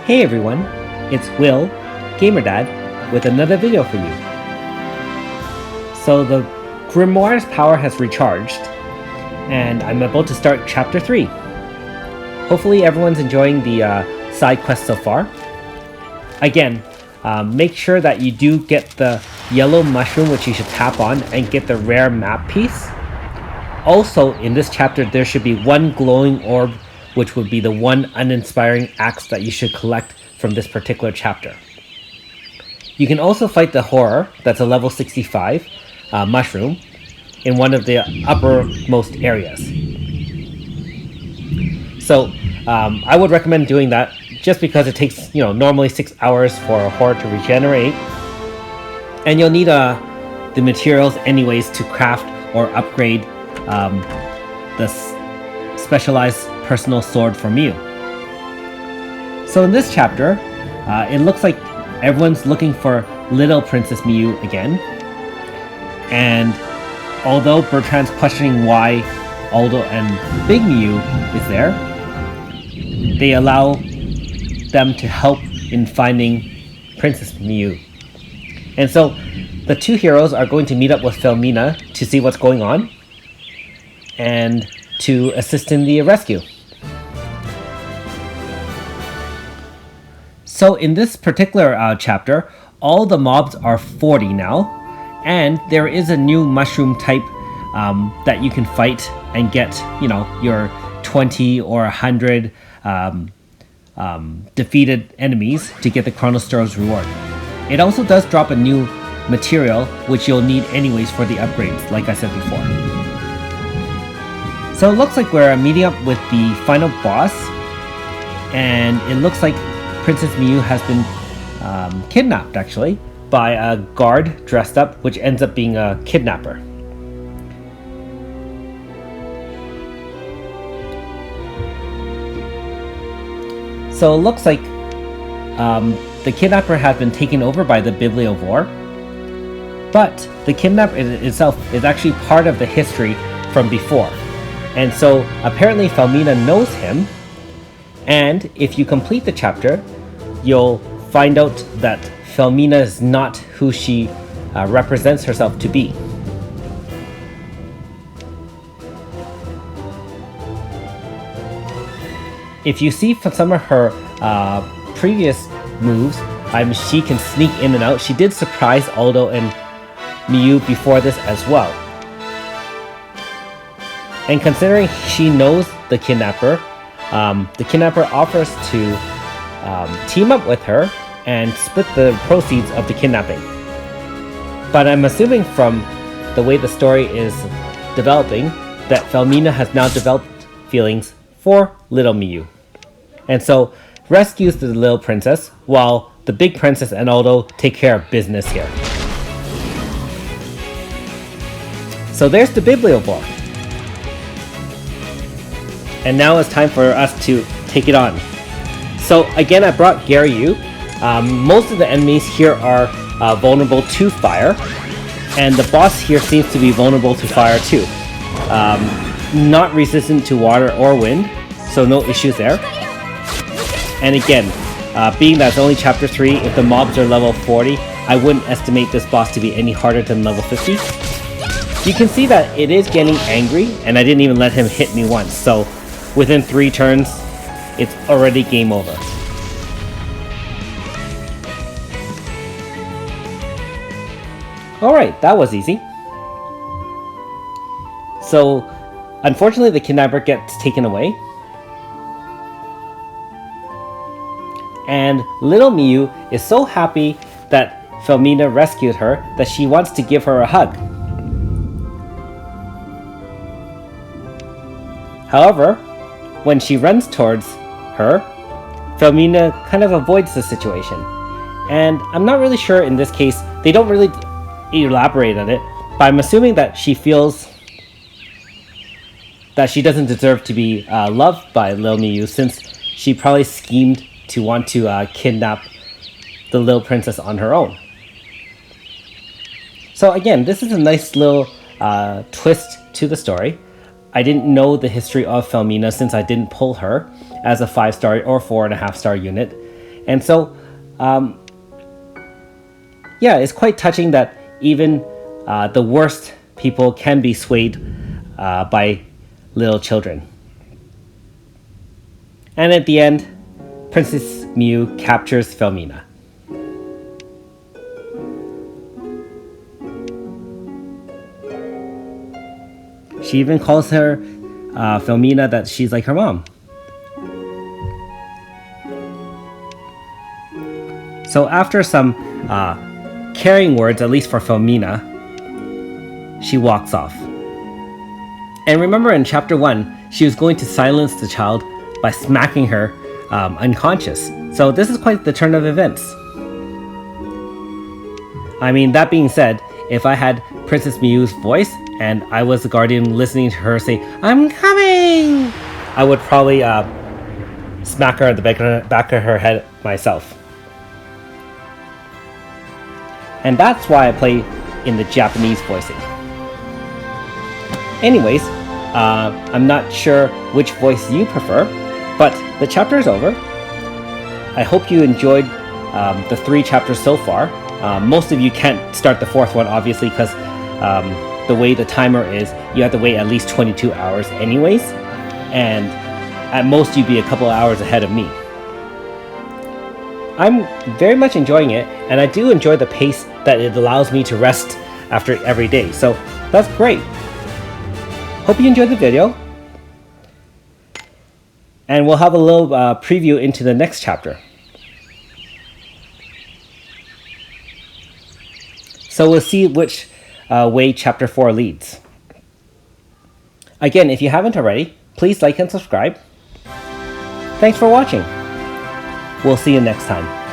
Hey everyone, it's Will, GamerDad, with another video for you. So the Grimoire's power has recharged, and I'm about to start Chapter 3. Hopefully everyone's enjoying the side quest so far. Again, make sure that you do get the yellow mushroom, which you should tap on, and get the rare map piece. Also, in this chapter, there should be one glowing orb, which would be the one uninspiring axe that you should collect from this particular chapter. You can also fight the horror, that's a level 65 mushroom, in one of the uppermost areas. So I would recommend doing that just because it takes, normally 6 hours for a horror to regenerate. And you'll need the materials anyways to craft or upgrade the specialized personal sword for Miyu. So in this chapter, it looks like everyone's looking for little Princess Miyu again. And although Bertrand's questioning why Aldo and Big Miyu is there, they allow them to help in finding Princess Miyu. And so the two heroes are going to meet up with Felmina to see what's going on and to assist in the rescue. So in this particular chapter, all the mobs are 40 now, and there is a new mushroom type that you can fight and get, your 20 or 100 defeated enemies to get the Chronostore's reward. It also does drop a new material, which you'll need anyways for the upgrades, like I said before. So it looks like we're meeting up with the final boss, and it looks like Princess Miyu has been kidnapped, actually, by a guard dressed up, which ends up being a kidnapper. So it looks like the kidnapper has been taken over by the Bibliovore, but the kidnap itself is actually part of the history from before. And so apparently Felmina knows him, and if you complete the chapter, you'll find out that Felmina is not who she represents herself to be. If you see from some of her previous moves, she can sneak in and out. She did surprise Aldo and Miyu before this as well. And considering she knows the kidnapper offers to team up with her and split the proceeds of the kidnapping. But I'm assuming from the way the story is developing that Felmina has now developed feelings for little Miyu. And so rescues the little princess while the big princess and Aldo take care of business here. So there's the Bibliovore. And now it's time for us to take it on. So again, I brought Gary Yu. Most of the enemies here are vulnerable to fire, and the boss here seems to be vulnerable to fire too. Not resistant to water or wind, so no issues there. And again, being that it's only chapter 3, if the mobs are level 40, I wouldn't estimate this boss to be any harder than level 50. You can see that it is getting angry, and I didn't even let him hit me once, so within 3 turns, it's already game over. Alright, that was easy. So, unfortunately the kidnapper gets taken away. And little Miyu is so happy that Felmina rescued her that she wants to give her a hug. However, when she runs towards her, Felmina kind of avoids the situation. And I'm not really sure in this case, they don't really elaborate on it, but I'm assuming that she feels that she doesn't deserve to be loved by Lil Miyu, since she probably schemed to want to kidnap the little princess on her own. So again, this is a nice little twist to the story. I didn't know the history of Felmina since I didn't pull her as a 5-star or 4.5-star unit, And so, yeah, it's quite touching that even the worst people can be swayed by little children. And at the end, Princess Miyu captures Felmina. She even calls her, Felmina, that she's like her mom. So after some caring words, at least for Felmina, she walks off. And remember in chapter 1, she was going to silence the child by smacking her unconscious. So this is quite the turn of events. I mean, that being said, if I had Princess Miyu's voice and I was the guardian listening to her say, "I'm coming," I would probably smack her at the back of her head myself. And that's why I play in the Japanese voicing. Anyways, I'm not sure which voice you prefer, but the chapter is over. I hope you enjoyed the 3 chapters so far. Most of you can't start the 4th one, obviously, because the way the timer is, you have to wait at least 22 hours anyways, and at most you'd be a couple hours ahead of me. I'm very much enjoying it, and I do enjoy the pace that it allows me to rest after every day, so that's great. Hope you enjoyed the video, and we'll have a little preview into the next chapter. So we'll see which way chapter 4 leads. Again, if you haven't already, please like and subscribe. Thanks for watching. We'll see you next time.